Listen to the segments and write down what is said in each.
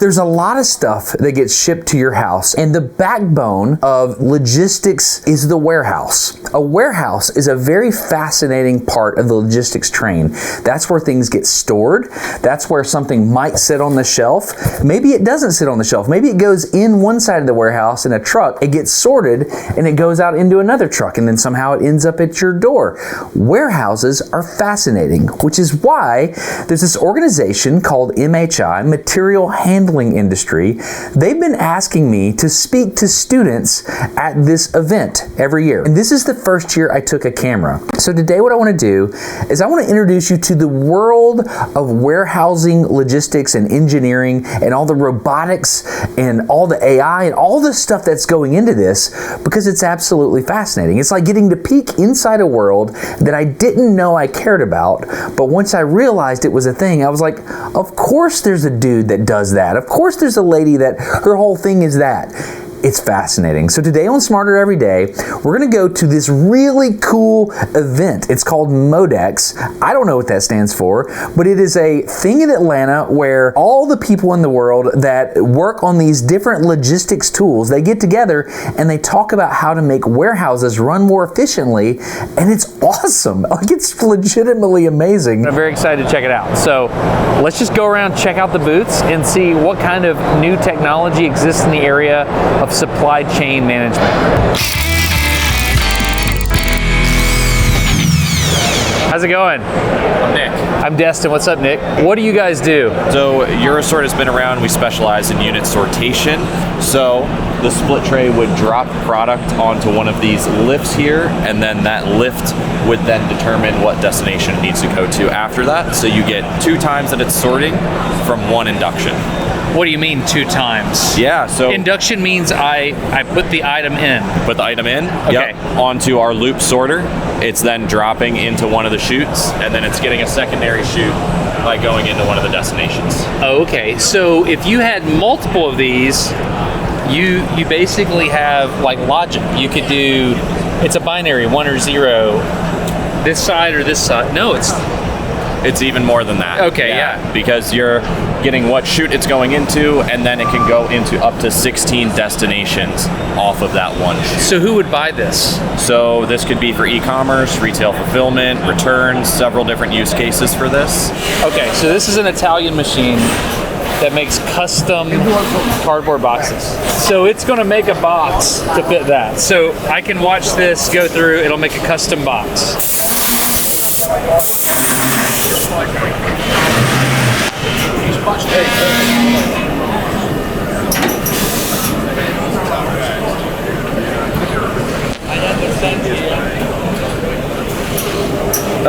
There's a lot of stuff that gets shipped to your house, and the backbone of logistics is the warehouse. A warehouse is a very fascinating part of the logistics train. That's where things get stored. That's where something might sit on the shelf. Maybe it doesn't sit on the shelf. Maybe it goes in one side of the warehouse in a truck, it gets sorted, and it goes out into another truck, and then somehow it ends up at your door. Warehouses are fascinating, which is why there's this organization called MHI, Material Handling Industry. They've been asking me to speak to students at this event every year. And this is the first year I took a camera. So today what I want to do is I want to introduce you to the world of warehousing, logistics, and engineering, and all the robotics and all the AI and all the stuff that's going into this, because it's absolutely fascinating. It's like getting to peek inside a world that I didn't know I cared about, but once I realized it was a thing, I was like, of course there's a dude that does that. Of course there's a lady that her whole thing is that. It's fascinating. So today on Smarter Every Day, we're going to go to this really cool event. It's called Modex. I don't know what that stands for, but it is a thing in Atlanta where all the people in the world that work on these different logistics tools, they get together and they talk about how to make warehouses run more efficiently, and it's awesome. Like, it's legitimately amazing. I'm very excited to check it out. So let's just go around, check out the booths, and see what kind of new technology exists in the area of supply chain management. How's it going? I'm Nick. I'm Destin. What's up, Nick? What do you guys do? So Eurosort has been around. We specialize in unit sortation. So the split tray would drop product onto one of these lifts here, and then that lift would then determine what destination it needs to go to after that. So you get 2 times that it's sorting from 1 induction. What do you mean 2 times? Yeah, so induction means I put the item in. Put the item in, okay. Onto our loop sorter. It's then dropping into one of the chutes, and then it's getting a secondary chute by going into one of the destinations. Okay, so if you had multiple of these, you basically have like logic. You could do, it's a binary, 1 or 0, this side or this side. No, it's even more than that. Okay, yeah. Because you're getting what chute it's going into, and then it can go into up to 16 destinations off of that one chute. So who would buy this? So this could be for e-commerce, retail fulfillment, returns, several different use cases for this. Okay, so this is an Italian machine that makes custom cardboard boxes. So it's gonna make a box to fit that. So I can watch this go through, it'll make a custom box.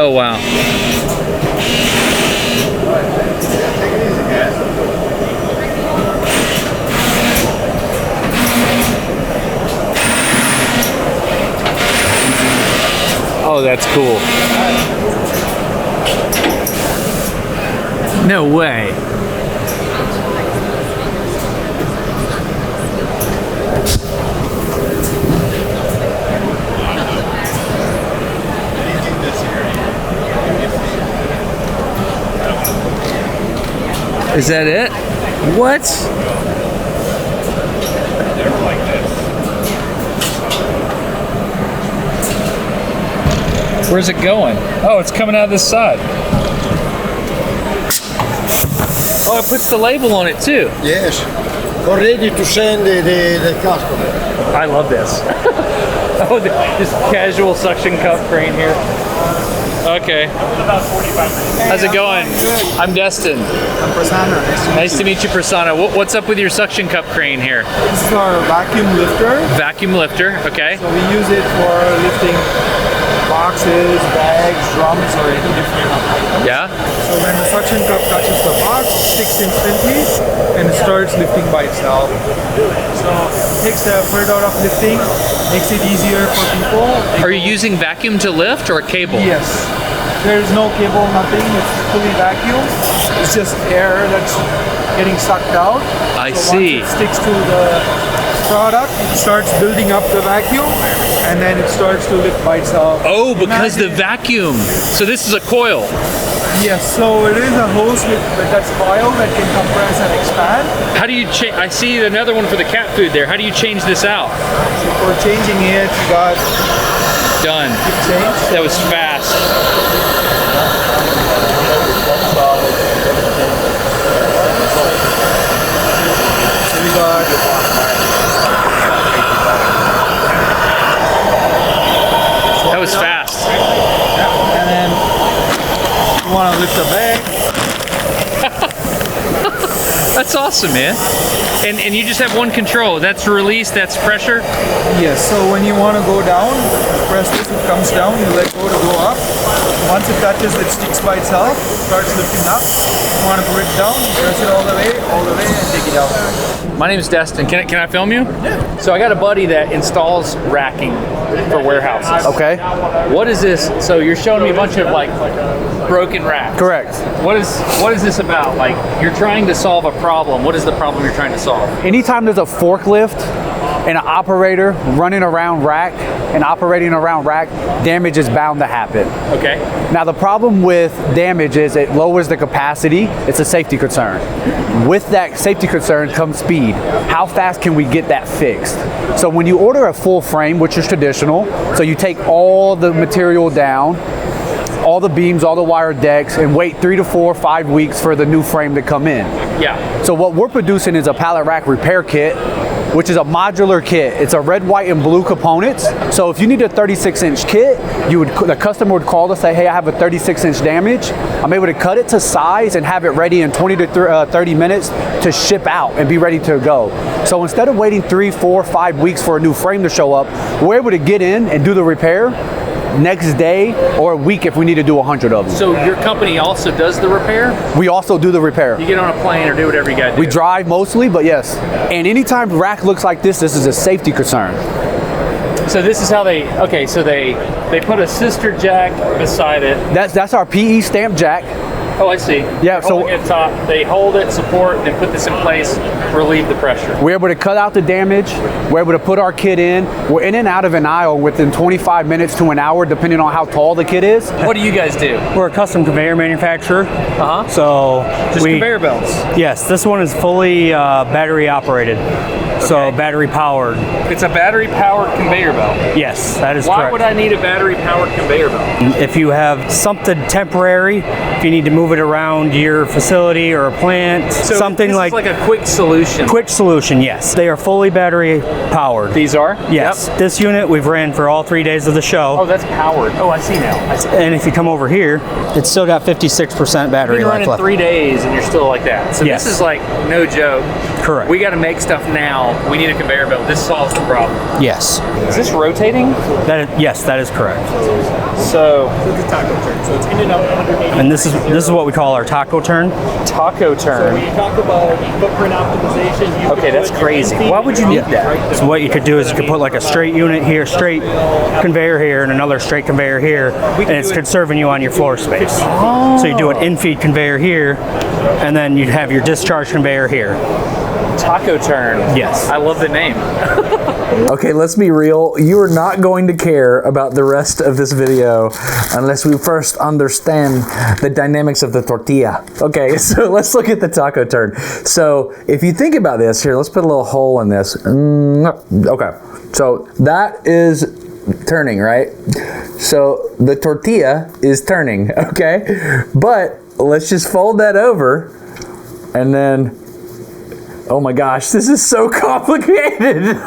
Oh wow. Oh, that's cool. No way. Is that it? What? Where's it going? Oh, it's coming out of this side. Oh, it puts the label on it too. Yes, ready to send the customer. I love this. Oh, this casual suction cup crane here. Okay. How's it going? I'm Destin. I'm Prasanna. Nice to meet you, Prasanna. What's up with your suction cup crane here? This is our vacuum lifter. Vacuum lifter, okay. So we use it for lifting boxes, bags, drums, or any different items. Yeah? So when the suction cup touches the box, it sticks instantly and it starts lifting by itself. So it takes the effort out of lifting, makes it easier for people. Are you using vacuum to lift or cable? Yes. There's no cable, nothing. It's fully vacuum. It's just air that's getting sucked out. I so see. Once it sticks to the product, it starts building up the vacuum, and then it starts to lift by itself. Oh, because the vacuum. So this is a coil. Yes, so it is a hose with that coil that can compress and expand. How do you change? I see another one for the cat food there. How do you change this out? So for changing it, you got Done. change. That was fast. So we got That was fast. and then you want to lift the bag. That's awesome, man. And you just have one control. That's release, that's pressure. Yes, so when you want to go down, press this, it comes down, you let go to go up. Once it touches, it sticks by itself, starts lifting up. You want to put it down, press it all the way, and take it out. My name is Destin. Can I film you? Yeah. So I got a buddy that installs racking for warehouses. Okay. What is this? So you're showing me a bunch of like broken racks. Correct. What is this about? Like you're trying to solve a problem. What is the problem you're trying to solve? Anytime there's a forklift and an operator running around rack and operating around rack, damage is bound to happen. Okay. Now the problem with damage is it lowers the capacity. It's a safety concern. With that safety concern comes speed. How fast can we get that fixed? So when you order a full frame, which is traditional, so you take all the material down, all the beams, all the wire decks, and wait 3 to 4 or 5 weeks for the new frame to come in. Yeah. So what we're producing is a pallet rack repair kit, which is a modular kit. It's a red, white, and blue components. So if you need a 36-inch kit, the customer would call to say, hey, I have a 36-inch damage. I'm able to cut it to size and have it ready in 20 to 30 minutes to ship out and be ready to go. So instead of waiting 3, 4, 5 weeks for a new frame to show up, we're able to get in and do the repair next day or a week if we need to do 100 of them. So your company also does the repair? We also do the repair. You get on a plane or do whatever you got to do. We drive mostly, but yes. And anytime rack looks like this is a safety concern. So this is how they put a sister jack beside it. That's our PE stamp jack. Oh, I see. Yeah, They're holding it top. They hold it, support, and put this in place, relieve the pressure. We're able to cut out the damage. We're able to put our kit in. We're in and out of an aisle within 25 minutes to an hour, depending on how tall the kit is. What do you guys do? We're a custom conveyor manufacturer. Uh-huh. So Just conveyor belts. Yes, this one is fully battery operated. So battery powered. It's a battery powered conveyor belt. Yes, that is Why correct. would I need a battery powered conveyor belt? If you have something temporary, if you need to move it around your facility or a plant, So something this like is like a quick solution. quick solution, yes. They are fully battery powered. These are? Yes. Yep. This unit we've ran for all 3 days of the show. Oh, that's powered. Oh, I see now. I see. And if you come over here, it's still got 56% battery You've been life running left. 3 days and you're still like that. So Yes. this is like no joke. Correct. We got to make stuff now. We need a conveyor belt. This solves the problem. Yes. Is this rotating? Yes, that is correct. So It's a taco turn, so it's in and out 180. And this is what we call our taco turn. taco turn. When you talk about footprint optimization, you Okay, that's crazy. Why would you need that? So what you could do is you could put like a straight unit here, straight conveyor here, and another straight conveyor here, and it's conserving you on your floor space. So you do an in-feed conveyor here, and then you'd have your discharge conveyor here. Taco turn. Yes. I love the name. Okay, let's be real. You are not going to care about the rest of this video unless we first understand the dynamics of the tortilla. Okay, so let's look at the taco turn. So if you think about this, here, let's put a little hole in this. Okay, so that is turning, right? So the tortilla is turning, okay? But let's just fold that over and then, oh my gosh, this is so complicated.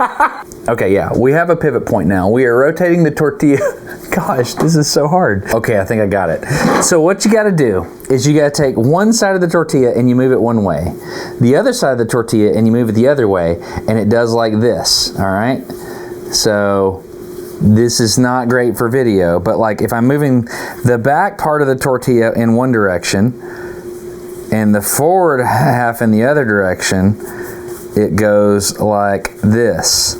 Okay, yeah, we have a pivot point now. We are rotating the tortilla. Gosh, this is so hard. Okay, I think I got it. So what you gotta do is you gotta take one side of the tortilla and you move it one way. The other side of the tortilla and you move it the other way, and it does like this, all right? So this is not great for video, but like if I'm moving the back part of the tortilla in one direction and the forward half in the other direction, it goes like this.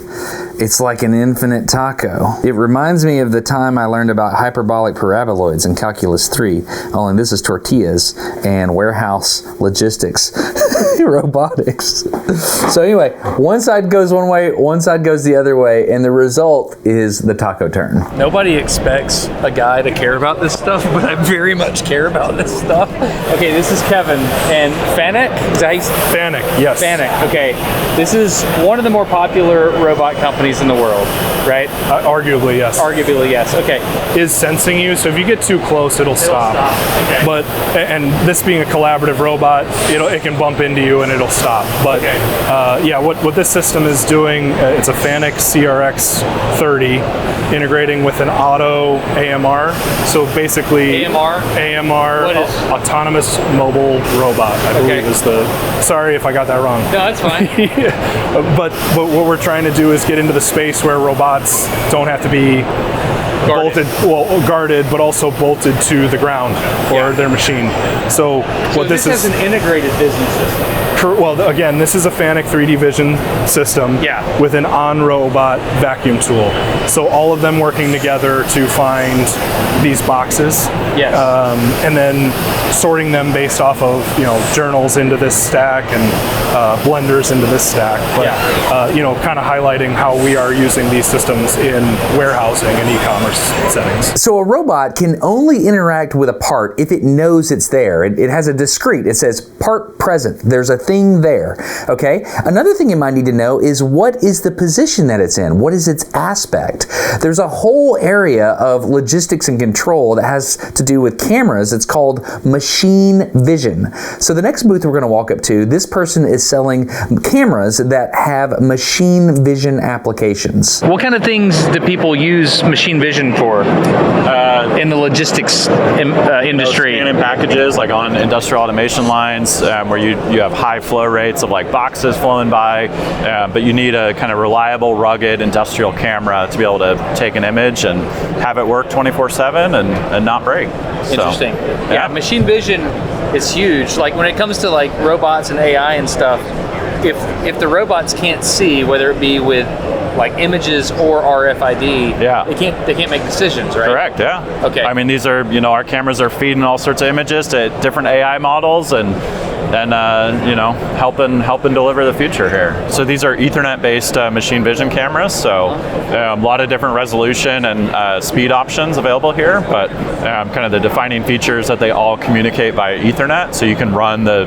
It's like an infinite taco. It reminds me of the time I learned about hyperbolic paraboloids in Calculus 3, only this is tortillas and warehouse logistics. robotics. So anyway, one side goes one way, one side goes the other way, and the result is the taco turn. Nobody expects a guy to care about this stuff, but I very much care about this stuff. Okay, this is Kevin and Fanuc. Is that how you Fanuc, yes. Fanuc. Okay, this is one of the more popular robot companies in the world, right? Arguably, yes. Arguably, yes. Okay. Is sensing you, so if you get too close, it'll stop. Okay. But and this being a collaborative robot, it can bump into you and it'll stop. But yeah, what this system is doing, it's a Fanuc CRX 30 integrating with an auto AMR. So basically, AMR, What is? autonomous mobile robot, I believe is the. Sorry if I got that wrong. No, that's fine. But what we're trying to do is get into the space where robots don't have to be guarded, but also bolted to the ground or their machine. So what this is an integrated business system. Well, again, this is a Fanuc 3D vision system with an on-robot vacuum tool. So all of them working together to find these boxes. Yes. And then sorting them based off of journals into this stack and blenders into this stack. But kind of highlighting how we are using these systems in warehousing and e-commerce settings. So a robot can only interact with a part if it knows it's there. It has a discrete. It says part present. There's a thing there. Okay. Another thing you might need to know is what is the position that it's in? What is its aspect? There's a whole area of logistics and control that has to do with cameras. It's called machine vision. So the next booth we're going to walk up to, this person is selling cameras that have machine vision applications. What kind of things do people use machine vision for in the logistics industry? Scanning packages like on industrial automation lines where you have high flow rates of like boxes flowing by, but you need a kind of reliable, rugged industrial camera to be able to take an image and have it work 24/7 and not break. Interesting. Yeah, machine vision is huge. Like when it comes to like robots and AI and stuff, if the robots can't see, whether it be with like images or RFID, they can't make decisions, right? Correct, yeah. Okay. I mean, these are, our cameras are feeding all sorts of images to different AI models and helping deliver the future here. So these are Ethernet-based machine vision cameras, so a lot of different resolution and speed options available here, but kind of the defining features that they all communicate via Ethernet, so you can run the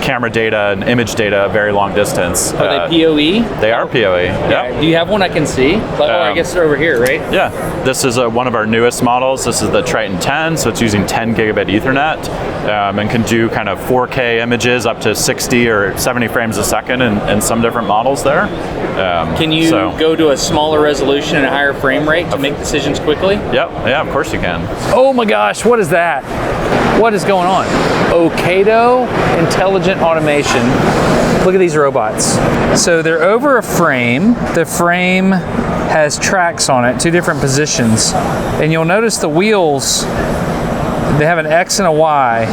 camera data and image data a very long distance. Are they PoE? They are PoE, yeah. Do you have one I can see? I guess they're over here, right? Yeah, this is one of our newest models. This is the Triton 10, so it's using 10 gigabit Ethernet and can do kind of 4K images up to 60 or 70 frames a second in some different models there. Can you go to a smaller resolution and a higher frame rate to make decisions quickly? Yep, yeah, of course you can. Oh my gosh, what is that? What is going on? Ocado Intelligent Automation. Look at these robots. So they're over a frame. The frame has tracks on it, 2 different positions. And you'll notice the wheels, they have an X and a Y.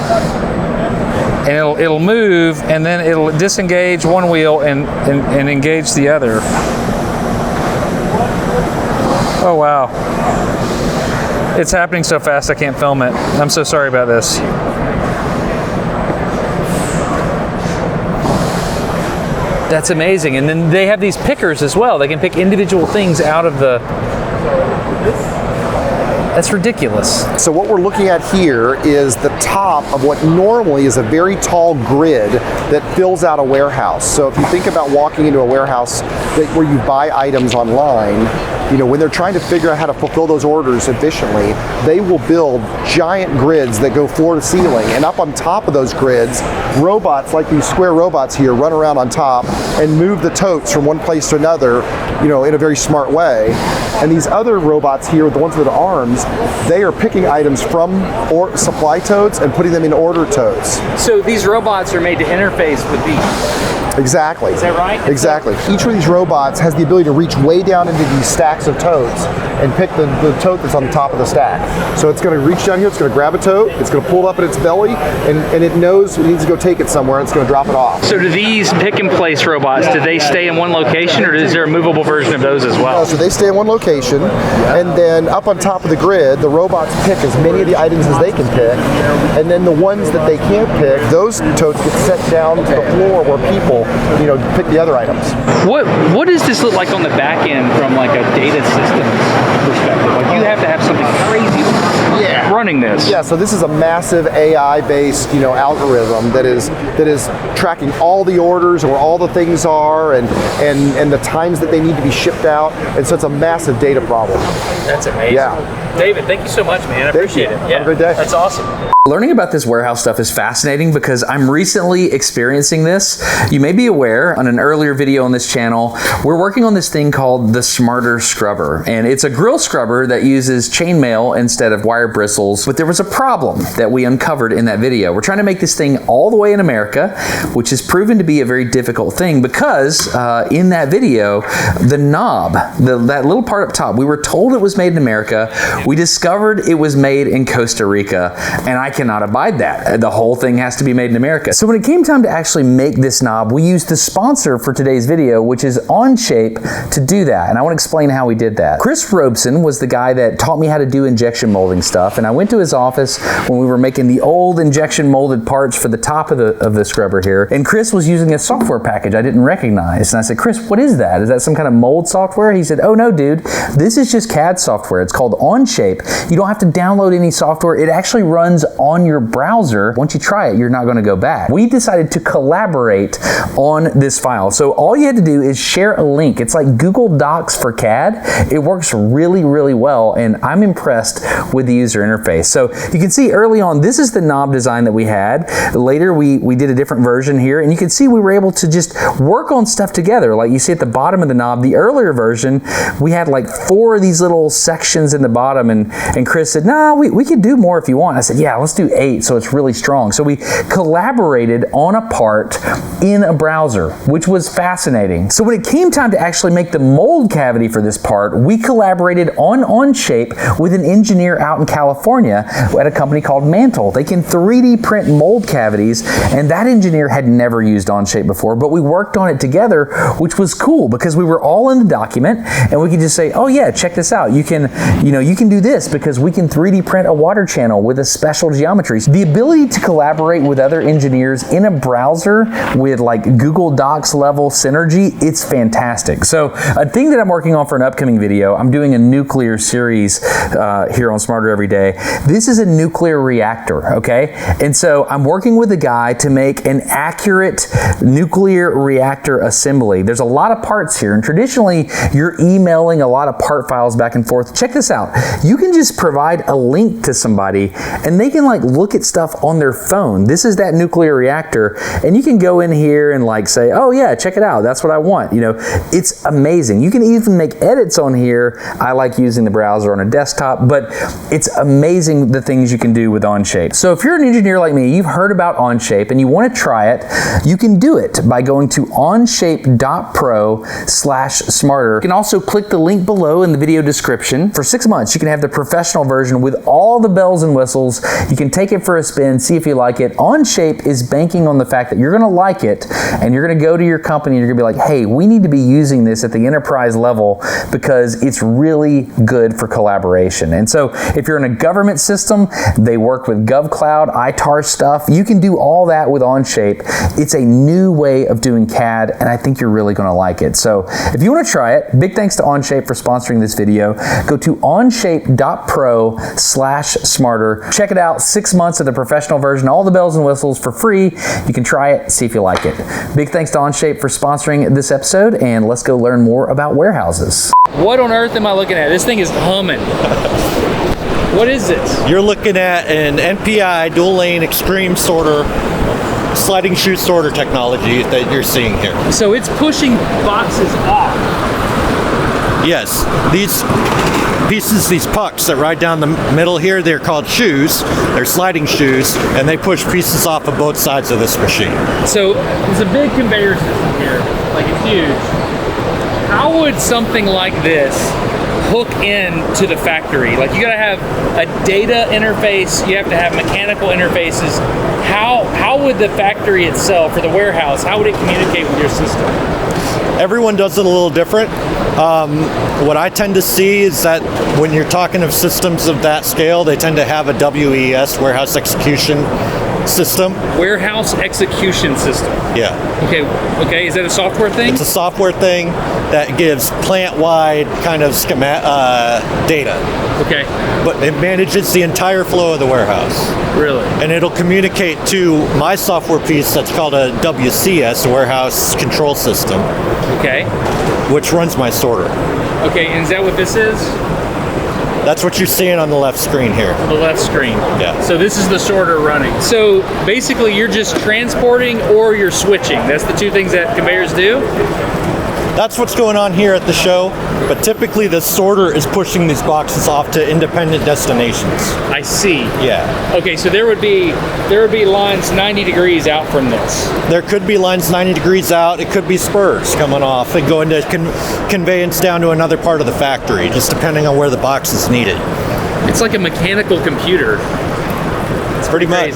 And it'll move, and then it'll disengage one wheel and engage the other. Oh wow. It's happening so fast I can't film it. I'm so sorry about this. That's amazing. And then they have these pickers as well. They can pick individual things out of the... That's ridiculous. So what we're looking at here is the top of what normally is a very tall grid that fills out a warehouse. So if you think about walking into a warehouse where you buy items online, when they're trying to figure out how to fulfill those orders efficiently, they will build giant grids that go floor to ceiling. And up on top of those grids, robots like these square robots here run around on top and move the totes from one place to another, in a very smart way. And these other robots here, the ones with the arms, they are picking items from supply totes and putting them in order totes. So these robots are made to interface with these. Exactly. Is that right? Exactly. Each of these robots has the ability to reach way down into these stacks of totes and pick the tote that's on the top of the stack. So it's going to reach down here, it's going to grab a tote, it's going to pull up in its belly, and it knows it needs to go take it somewhere, and it's going to drop it off. So do these pick and place robots, do they stay in one location, or is there a movable version of those as well? So they stay in one location, and then up on top of the grid, the robots pick as many of the items as they can pick, and then the ones that they can't pick, those totes get set down down to the floor where people, pick the other items. What does this look like on the back end from like a data systems perspective? Like you have to have something crazy running this. Yeah, so this is a massive AI-based, algorithm that is tracking all the orders and where all the things are and the times that they need to be shipped out. And so it's a massive data problem. That's amazing. Yeah. David, thank you so much, man. I appreciate it. Yeah. Have a good day. That's awesome. Learning about this warehouse stuff is fascinating because I'm recently experiencing this. You may be aware on an earlier video on this channel, we're working on this thing called the Smarter Scrubber. And it's a grill scrubber that uses chainmail instead of wire bristles. But there was a problem that we uncovered in that video. We're trying to make this thing all the way in America, which has proven to be a very difficult thing because in that video, the knob, that little part up top, we were told it was made in America. We discovered it was made in Costa Rica, and I cannot abide that. The whole thing has to be made in America. So when it came time to actually make this knob, we used the sponsor for today's video, which is Onshape, to do that. And I want to explain how we did that. Chris Robeson was the guy that taught me how to do injection molding stuff. And I went to his office when we were making the old injection molded parts for the top of the scrubber here. And Chris was using a software package I didn't recognize. And I said, Chris, what is that? Is that some kind of mold software? He said, oh no, dude, this is just CAD software. It's called Onshape. You don't have to download any software. It actually runs on your browser. Once you try it, you're not going to go back. We decided to collaborate on this file. So all you had to do is share a link. It's like Google Docs for CAD. It works really, really well, and I'm impressed with the user interface. So you can see early on, this is the knob design that we had. Later, we did a different version here, and you can see we were able to just work on stuff together. Like you see at the bottom of the knob, the earlier version, we had like 4 of these little sections in the bottom, and Chris said, no, we could do more if you want. I said, yeah, let's do 8, so it's really strong. So we collaborated on a part in a browser, which was fascinating. So when it came time to actually make the mold cavity for this part, we collaborated on Onshape with an engineer out in California at a company called Mantle. They can 3D print mold cavities, and that engineer had never used Onshape before, but we worked on it together, which was cool because we were all in the document, and we could just say, oh yeah, check this out. You can do this because we can 3D print a water channel with a special geometry. The ability to collaborate with other engineers in a browser with like Google Docs level synergy, it's fantastic. So a thing that I'm working on for an upcoming video, I'm doing a nuclear series here on Smarter Every Day. This is a nuclear reactor, okay? And so I'm working with a guy to make an accurate nuclear reactor assembly. There's a lot of parts here, and traditionally you're emailing a lot of part files back and forth. Check this out. You can just provide a link to somebody and they can like look at stuff on their phone. This is that nuclear reactor, and you can go in here and like say, oh yeah, check it out. That's what I want. It's amazing. You can even make edits on here. I like using the browser on a desktop, but it's amazing the things you can do with Onshape. So if you're an engineer like me, you've heard about Onshape and you want to try it, you can do it by going to onshape.pro/smarter. You can also click the link below in the video description. For 6 months, you can have the professional version with all the bells and whistles. You can take it for a spin, see if you like it. Onshape is banking on the fact that you're going to like it, and you're going to go to your company and you're going to be like, hey, we need to be using this at the enterprise level because it's really good for collaboration. And so if you're in a government system, they work with GovCloud, ITAR stuff. You can do all that with Onshape. It's a new way of doing CAD, and I think you're really going to like it. So if you want to try it, big thanks to Onshape for sponsoring this video. Go to onshape.pro/smarter. Check it out. 6 months of the professional version, all the bells and whistles for free. You can try it, see if you like it. Big thanks to Onshape for sponsoring this episode, and let's go learn more about warehouses. What on earth am I looking at? This thing is humming. What is this? You're looking at an NPI dual lane extreme sorter, sliding shoe sorter technology that you're seeing here. So it's pushing boxes off. Yes, these pieces, these pucks that ride down the middle here, they're called shoes. They're sliding shoes, and they push pieces off of both sides of this machine. So there's a big conveyor system here, like it's huge. How would something like this hook into the factory? Like you gotta have a data interface, you have to have mechanical interfaces. How would the factory itself, or the warehouse, how would it communicate with your system? Everyone does it a little different. What I tend to see is that when you're talking of systems of that scale, they tend to have a WES, warehouse execution system. Warehouse execution system. Yeah. Okay. Is that a software thing? It's a software thing that gives plant-wide kind of data. Okay. But it manages the entire flow of the warehouse. Really? And it'll communicate to my software piece that's called a WCS, Warehouse Control System. Okay. Which runs my sorter. Okay, and is that what this is? That's what you're seeing on the left screen here. The left screen. Yeah. So this is the sorter running. So basically you're just transporting or you're switching. That's the two things that conveyors do? That's what's going on here at the show, but typically the sorter is pushing these boxes off to independent destinations. I see. Yeah. Okay, so there would be lines 90 degrees out from this. There could be lines 90 degrees out. It could be spurs coming off and going to conveyance down to another part of the factory, just depending on where the box is needed. It's like a mechanical computer. Pretty much.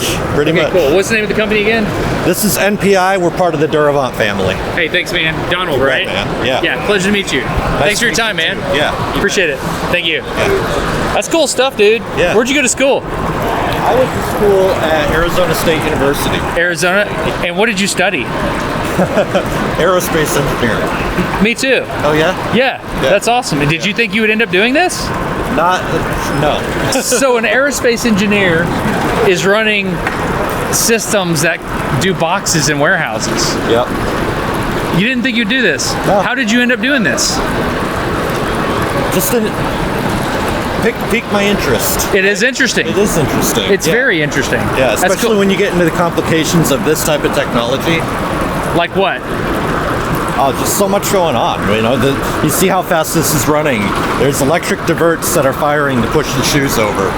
Cool. What's the name of the company again? This is NPI. We're part of the Duravant family. Hey, thanks, man. Donald, right? Man. Yeah. Yeah, pleasure to meet you. Thanks for your time, man. Yeah. Appreciate it. Thank you. Yeah. That's cool stuff, dude. Yeah. Where'd you go to school? I went to school at Arizona State University. Arizona? And what did you study? Aerospace engineering. Me too. Oh, yeah? Yeah, that's awesome. And did you think you would end up doing this? No. So an aerospace engineer is running systems that do boxes in warehouses. Yep. You didn't think you'd do this? No. How did you end up doing this? Just piqued my interest. It is interesting. It is interesting. It's very interesting. Yeah, That's especially cool. when you get into the complications of this type of technology. Like what? Oh, just so much going on. You know, you see how fast this is running. There's electric diverts that are firing to push the shoes over.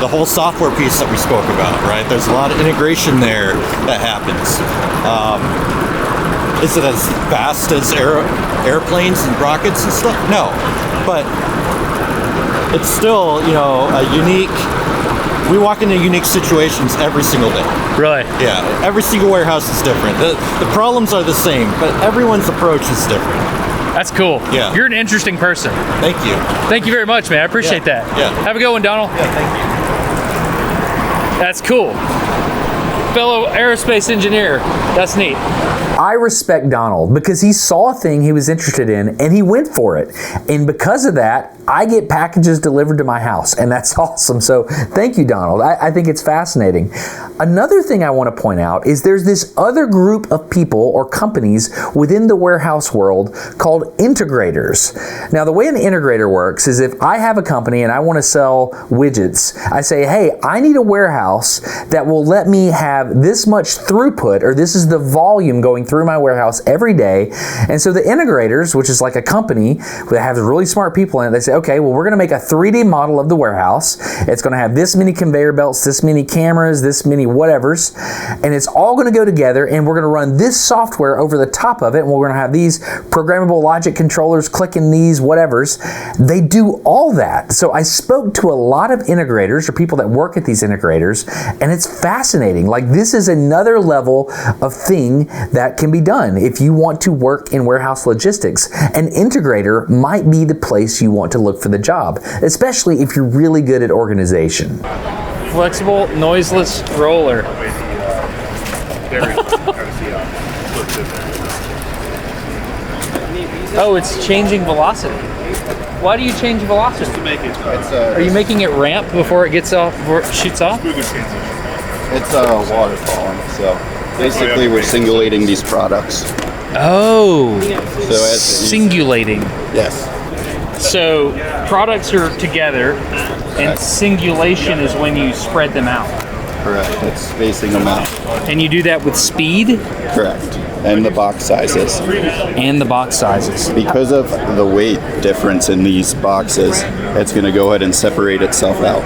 The whole software piece that we spoke about, right? There's a lot of integration there that happens. Is it as fast as airplanes and rockets and stuff? No, but it's still, you know, a unique. We walk into unique situations every single day. Really? Yeah, every single warehouse is different. The problems are the same, but everyone's approach is different. That's cool. Yeah. You're an interesting person. Thank you. Thank you very much, man. I appreciate that. Yeah. Have a good one, Donald. Yeah, thank you. That's cool. Fellow aerospace engineer. That's neat. I respect Donald because he saw a thing he was interested in and he went for it. And because of that, I get packages delivered to my house, and that's awesome. So thank you, Donald. I think it's fascinating. Another thing I want to point out is there's this other group of people or companies within the warehouse world called integrators. Now, the way an integrator works is if I have a company and I want to sell widgets, I say, hey, I need a warehouse that will let me have this much throughput, or this is the volume going through my warehouse every day. And so the integrators, which is like a company that has really smart people in it, they say, okay, well, we're going to make a 3D model of the warehouse. It's going to have this many conveyor belts, this many cameras, this many whatevers, and it's all going to go together, and we're going to run this software over the top of it, and we're going to have these programmable logic controllers clicking these whatevers. They do all that. So I spoke to a lot of integrators or people that work at these integrators, and it's fascinating. Like, this is another level of thing that can be done. If you want to work in warehouse logistics, an integrator might be the place you want to look for the job, especially if you're really good at organization. Flexible, noiseless roller. Oh, it's changing velocity. Why do you change velocity? Just to make it. Are you making it ramp before it gets off, before it shoots off? It's a waterfall, so basically we're singulating these products. Oh, So as singulating. yes, So products are together, and singulation is when you spread them out. correct. It's spacing them out. And you do that with speed Correct. And the box sizes. and the box sizes. Because of the weight difference in these boxes, it's going to go ahead and separate itself out.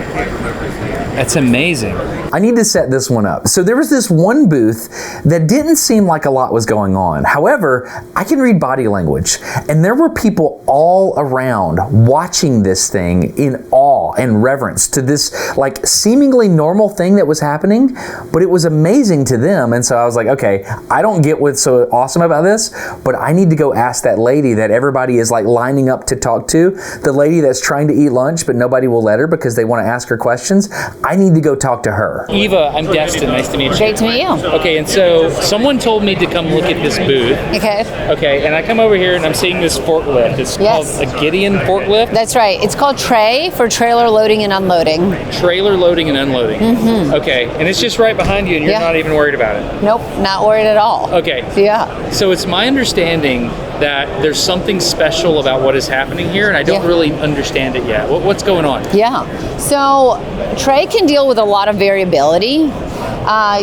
That's amazing. I need to set this one up. So there was this one booth that didn't seem like a lot was going on. However, I can read body language, and there were people all around watching this thing in awe and reverence to this like seemingly normal thing that was happening, but it was amazing to them. And so I was like, okay, I don't get what's so awesome about this, but I need to go ask that lady that everybody is like lining up to talk to, the lady that's trying to eat lunch, but nobody will let her because they want to ask her questions. I need to go talk to her. are? Eva, I'm Destin. Nice to meet you. Great to meet you. Okay, and so someone told me to come look at this booth. Okay. Okay, and I come over here and I'm seeing this forklift. It's called a Gideon forklift. That's right. It's called Tray for trailer loading and unloading. Trailer loading and unloading. Mm-hmm. Okay, and it's just right behind you and you're not even worried about it. Nope, not worried at all. Okay. Yeah. So it's my understanding that there's something special about what is happening here, and I don't really understand it yet. What's going on? Yeah. So Tray can deal with a lot of variability.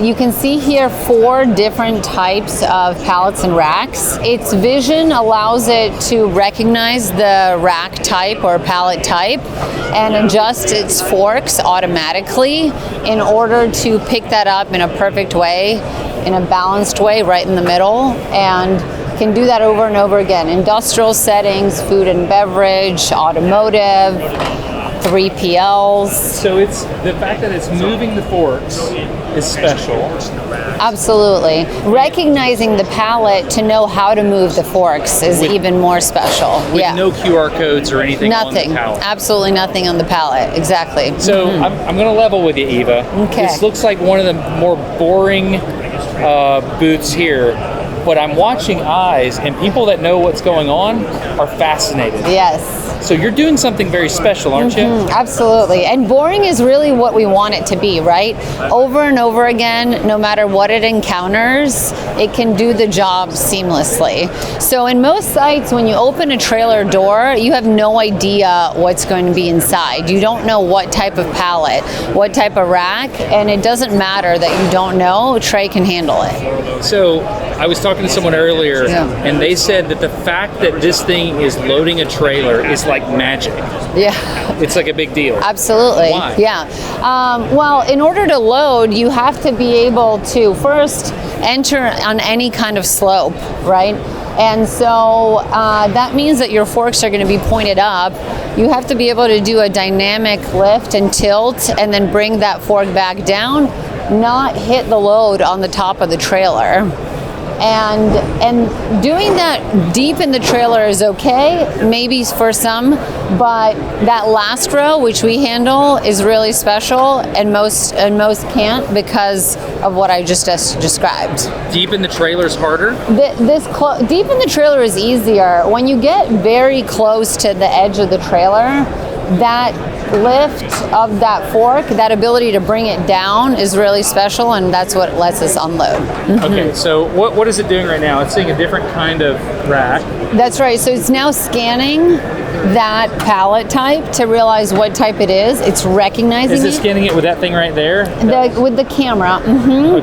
You can see here 4 different types of pallets and racks. Its vision allows it to recognize the rack type or pallet type and adjust its forks automatically in order to pick that up in a perfect way, in a balanced way, right in the middle, and can do that over and over again. Industrial settings, food and beverage, automotive, 3PLs. So it's the fact that it's moving the forks is special. Absolutely. Recognizing the pallet to know how to move the forks is even more special. With no QR codes or anything Nothing. on the pallet. Absolutely nothing on the pallet. Exactly. So I'm going to level with you, Eva. Okay. This looks like one of the more boring booths here, but I'm watching eyes, and people that know what's going on are fascinated. Yes. So you're doing something very special, aren't you? Absolutely. And boring is really what we want it to be, right? Over and over again, no matter what it encounters, it can do the job seamlessly. So in most sites, when you open a trailer door, you have no idea what's going to be inside. You don't know what type of pallet, what type of rack, and it doesn't matter that you don't know, Tray can handle it. So I was talking to someone earlier, and they said that the fact that this thing is loading a trailer is like magic. Yeah. It's like a big deal. Absolutely. Why? Yeah. Well, in order to load, you have to be able to first enter on any kind of slope, right? And so that means that your forks are going to be pointed up. You have to be able to do a dynamic lift and tilt and then bring that fork back down, not hit the load on the top of the trailer. And doing that deep in the trailer is okay, maybe for some, but that last row, which we handle, is really special, and most can't because of what I just described. Deep in the trailer is harder? Deep in the trailer is easier. When you get very close to the edge of the trailer, that lift of that fork, that ability to bring it down is really special, and that's what lets us unload. Okay, so what is it doing right now? It's seeing a different kind of rack. That's right. So it's now scanning that pallet type to realize what type it is. It's recognizing Is it scanning it with that thing right there? With the camera.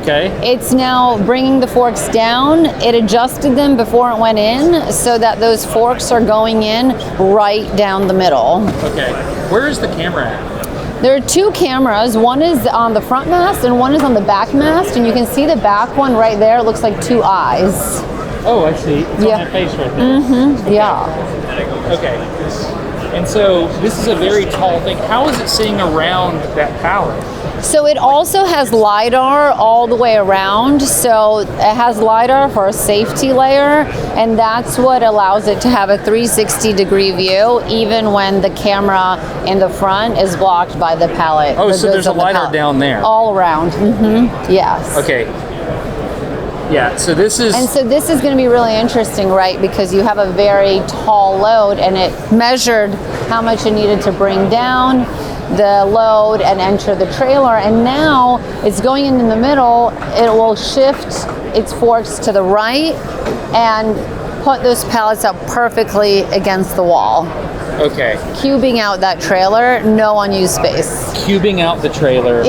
Okay. It's now bringing the forks down. It adjusted them before it went in so that those forks are going in right down the middle. Okay. Where is the camera at? There are 2 cameras. One is on the front mast and one is on the back mast, and you can see the back one right there. It looks like 2 eyes. Oh, I see. It's on that face right there. Yeah. Okay. And so this is a very tall thing. How is it seeing around that pallet? So it also has LiDAR all the way around. So it has LiDAR for a safety layer, and that's what allows it to have a 360-degree view, even when the camera in the front is blocked by the pallet. Oh, so there's a LiDAR down there. All around. Yes. Okay. Yeah, so this is... And so this is going to be really interesting, right? Because you have a very tall load, and it measured how much it needed to bring down the load and enter the trailer. And now it's going in the middle. It will shift its forks to the right and put those pallets up perfectly against the wall. Okay. Cubing out that trailer, no unused space. Cubing out the trailer.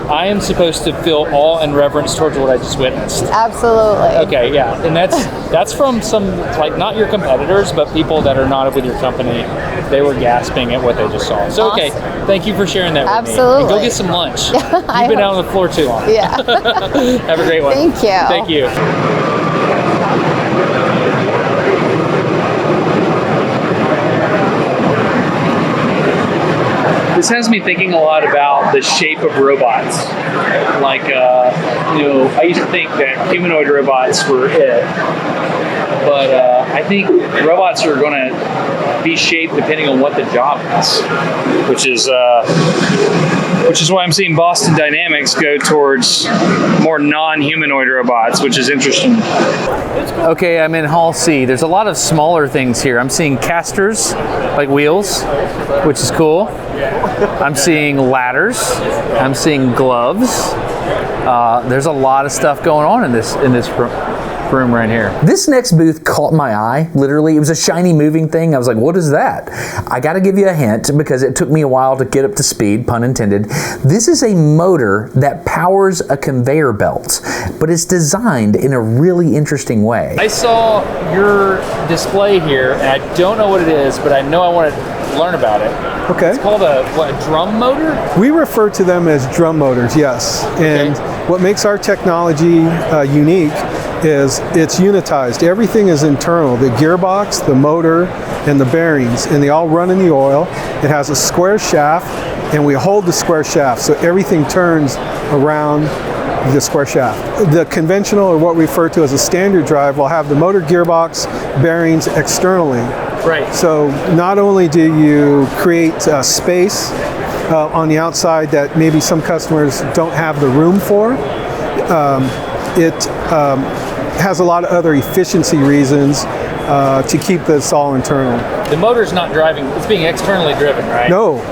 I am supposed to feel awe and reverence towards what I just witnessed. Absolutely. Okay, yeah, and that's from some, like, not your competitors, but people that are not with your company. They were gasping at what they just saw. So, okay, thank you for sharing that with me. Absolutely. And go get some lunch. You've been out on the floor too long. Yeah. Have a great one. Thank you. Thank you. This has me thinking a lot about the shape of robots. Like, I used to think that humanoid robots were it, but I think robots are going to be shaped depending on what the job is, which is which is why I'm seeing Boston Dynamics go towards more non-humanoid robots, which is interesting. Okay, I'm in Hall C. There's a lot of smaller things here. I'm seeing casters, like wheels, which is cool. I'm seeing ladders. I'm seeing gloves. There's a lot of stuff going on in this room right here. This next booth caught my eye, literally. It was a shiny moving thing. I was like, what is that? I gotta give you a hint because it took me a while to get up to speed, pun intended. This is a motor that powers a conveyor belt, but it's designed in a really interesting way. I saw your display here, and I don't know what it is, but I know I want to learn about it. Okay. It's called a drum motor? We refer to them as drum motors, yes. And what makes our technology unique is it's unitized. Everything is internal. The gearbox, the motor, and the bearings, and they all run in the oil. It has a square shaft, and we hold the square shaft, so everything turns around the square shaft. The conventional, or what we refer to as a standard drive, will have the motor, gearbox, bearings externally. Right. So not only do you create space on the outside that maybe some customers don't have the room for, it has a lot of other efficiency reasons to keep this all internal. The motor's not driving, it's being externally driven, right? No.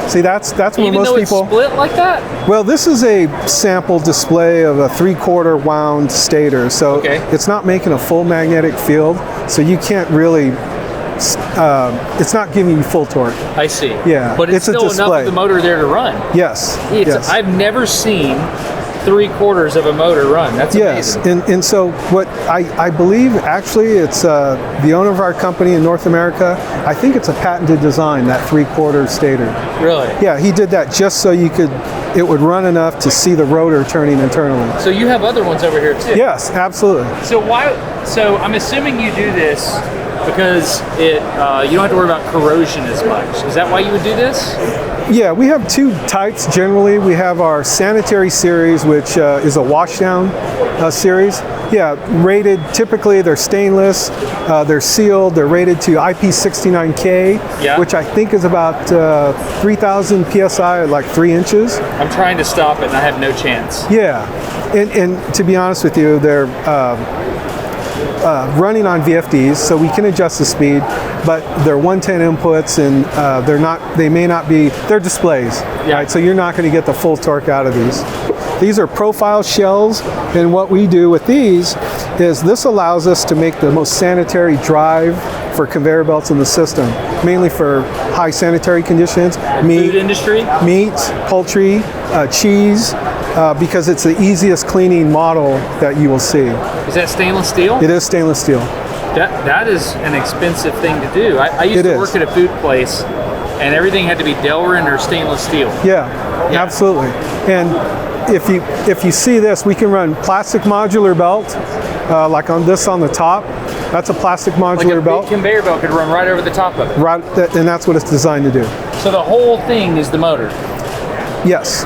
See, that's where Even most though people... it's split like that? Well, this is a sample display of a 3/4 wound stator, so it's not making a full magnetic field, so you can't really... it's not giving you full torque. I see. Yeah, but it's still enough of the motor there to run. Yes. Yes. I've never seen 3/4 of a motor run. That's amazing. Yes, and so what I believe, actually, it's the owner of our company in North America, I think it's a patented design, that 3/4 stator. Really? Yeah, he did that just so it would run enough to see the rotor turning internally. So you have other ones over here too? Yes, absolutely. So I'm assuming you do this because you don't have to worry about corrosion as much. Is that why you would do this? Yeah, we have two types generally. We have our sanitary series, which is a washdown series. Yeah, rated, typically they're stainless, they're sealed, they're rated to IP69K, which I think is about 3,000 PSI, like 3 inches. I'm trying to stop it and I have no chance. Yeah, and to be honest with you, they're running on VFDs, so we can adjust the speed, but they're 110 inputs, and they're displays, right? So you're not going to get the full torque out of these. These are profile shells, and what we do with these is this allows us to make the most sanitary drive for conveyor belts in the system, mainly for high sanitary conditions, food industry, meat, poultry, cheese, because it's the easiest cleaning model that you will see. Is that stainless steel? It is stainless steel. That is an expensive thing to do. I used to work at a food place, and everything had to be Delrin or stainless steel. Yeah, absolutely. And if you see this, we can run plastic modular belt, like on the top. That's a plastic modular belt. Big conveyor belt could run right over the top of it. Right, and that's what it's designed to do. So the whole thing is the motor? Yes.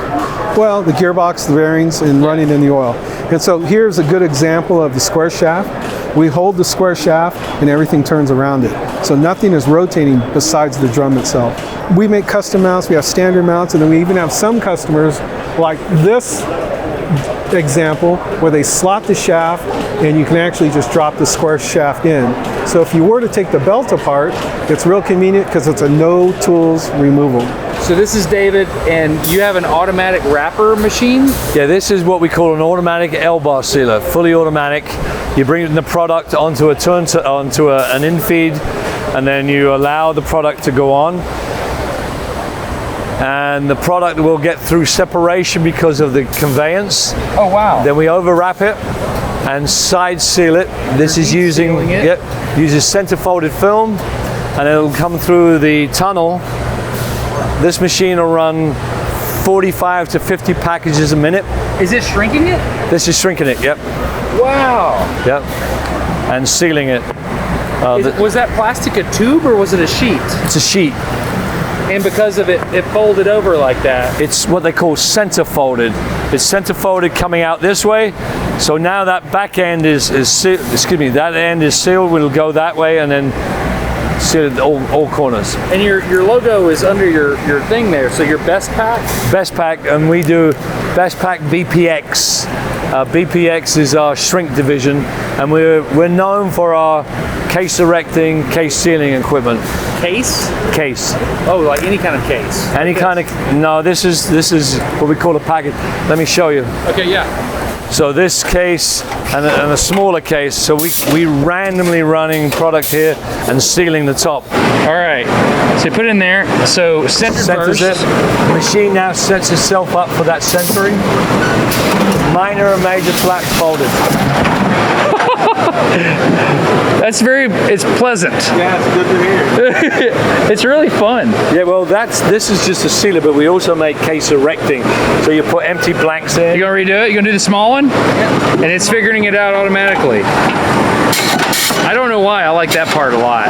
Well, the gearbox, the bearings, and running in the oil. And so here's a good example of the square shaft. We hold the square shaft and everything turns around it. So nothing is rotating besides the drum itself. We make custom mounts, we have standard mounts, and then we even have some customers like this example where they slot the shaft and you can actually just drop the square shaft in. So if you were to take the belt apart, it's real convenient because it's a no tools removal. So this is David, and you have an automatic wrapper machine? Yeah, this is what we call an automatic L-bar sealer, fully automatic. You bring the product onto an infeed, and then you allow the product to go on. And the product will get through separation because of the conveyance. Oh wow. Then we overwrap it and side seal it. This is uses center folded film, and it'll come through the tunnel. This machine will run 45 to 50 packages a minute. Is it shrinking it? This is shrinking it, yep. Wow. Yep. And sealing it. Was that plastic a tube or was it a sheet? It's a sheet. And because of it folded over like that. It's what they call center folded. It's center folded coming out this way. So now that back end is sealed, that end is sealed, it'll go that way, and then seal it all corners. And your logo is under your thing there. So your Best Pack? Best Pack, and we do Best Pack BPX. BPX is our shrink division, and we're known for our case erecting, case sealing equipment. Case? Case. Oh, like any kind of case? Any kind of, no, this is what we call a package. Let me show you. Okay, yeah. So this case and a smaller case, so we randomly running product here and sealing the top. All right, so you put it in there, so centers Centers it. The machine now sets itself up for that centering. Minor and major flaps folded. It's pleasant. Yeah, it's good to hear. It's really fun. Yeah, well, this is just a sealer, but we also make case erecting. So you put empty blanks in. You gonna redo it? You gonna do the small one? Yeah. And it's figuring it out automatically. I don't know why, I like that part a lot.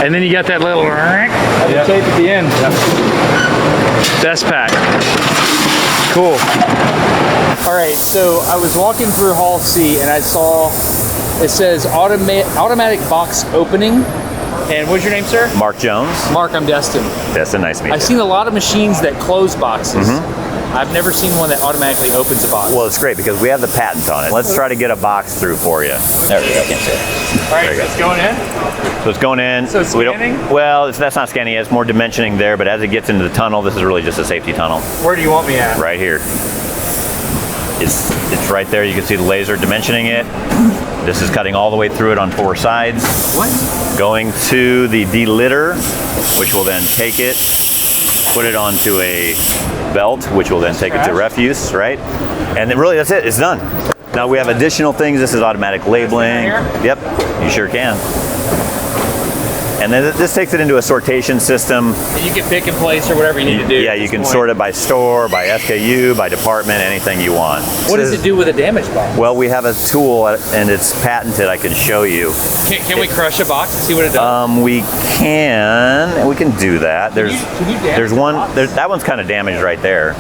And then you got that little tape at the end. Yep. Best Pack. Cool. All right, so I was walking through Hall C and I saw it says automatic box opening. And what's your name, sir? Mark Jones. Mark, I'm Destin. Destin, nice to meet you. I've seen a lot of machines that close boxes. I've never seen one that automatically opens a box. Well, it's great because we have the patent on it. Let's try to get a box through for you. There we go. I can't see it. All right, it's going in. So it's going in. So it's scanning? That's not scanning. It's more dimensioning there, but as it gets into the tunnel, this is really just a safety tunnel. Where do you want me at? Right here. It's right there. You can see the laser dimensioning it. This is cutting all the way through it on 4 sides. What? Going to the delitter, which will then take it, put it onto a belt, which will then take it to refuse, right? And then really that's it. It's done. Now we have additional things. This is automatic labeling. Yep, you sure can. And then this takes it into a sortation system. And you can pick and place or whatever you need to do. Yeah, you can sort it by store, by SKU, by department, anything you want. What does it do with a damaged box? Well, we have a tool and it's patented. I can show you. Can we crush a box and see what it does? We can do that. There's one. That one's kind of damaged right there.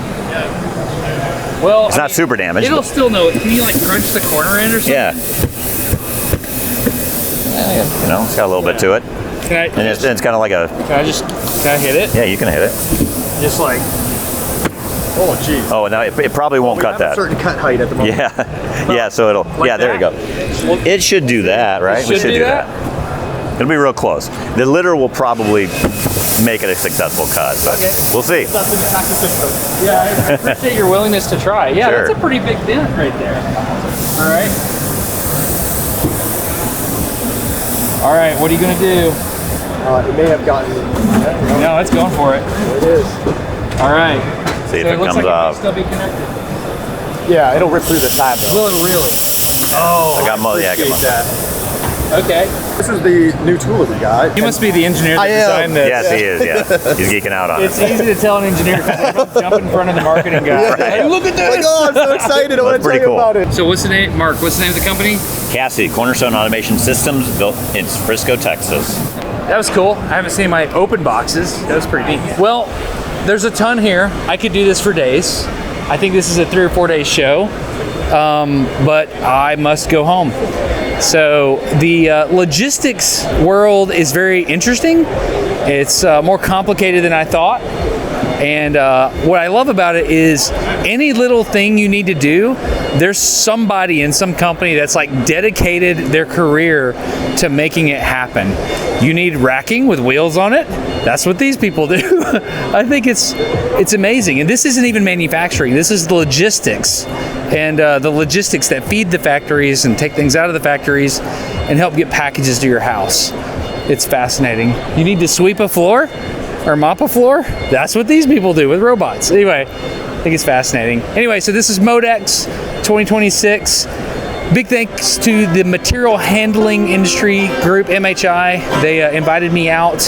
Well, it's not super damaged. It'll still know it. Can you like crunch the corner in or something? Yeah. You know, it's got a little bit to it. And it's kind of like a. Can I hit it? Yeah, you can hit it. Just like. Oh, geez. Oh, now it probably won't cut that. A certain cut height at the moment. Yeah, yeah. So it'll. Like yeah, there you go. It should do that, right? We should do that. It'll be real close. The litter will probably make it a successful cut, but we'll see. Yeah, I appreciate your willingness to try. Yeah, Sure. That's a pretty big dent right there. All right. All right, what are you gonna do? It may have gotten. No, it's going for it. There it is. All right. See if So it looks comes like off. It may still be connected. Yeah, it'll rip through the side though. Will it really? Oh, I got appreciate that. Okay. This is the new tool that we got. You must be the engineer that designed this. Yes, he is. Yeah, he's geeking out on It's it. easy to tell an engineer because they don't jump in front of the marketing guy. Right. Hey, look at this! Oh my God, I'm so excited! I want to tell pretty you cool. about it. So what's the name, Mark? What's the name of the company? Cassie, Cornerstone Automation Systems, built in Frisco, Texas. That was cool. I haven't seen my open boxes. That was pretty neat. Well, there's a ton here. I could do this for days. I think this is a 3 or 4 day show, but I must go home. So the logistics world is very interesting. It's more complicated than I thought. And what I love about it is any little thing you need to do, there's somebody in some company that's like dedicated their career to making it happen. You need racking with wheels on it. That's what these people do. I think it's amazing. And this isn't even manufacturing. This is the logistics. And the logistics that feed the factories and take things out of the factories and help get packages to your house. It's fascinating. You need to sweep a floor or mop a floor? That's what these people do with robots. Anyway, I think it's fascinating. Anyway, so this is Modex 2026. Big thanks to the Material Handling Industry Group, MHI. They invited me out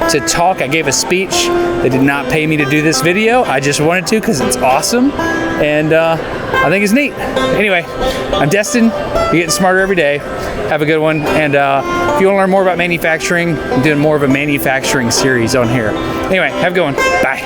to talk. I gave a speech. They did not pay me to do this video. I just wanted to because it's awesome. And I think it's neat. Anyway, I'm Destin. You're getting smarter every day. Have a good one. And if you want to learn more about manufacturing, I'm doing more of a manufacturing series on here. Anyway, have a good one. Bye.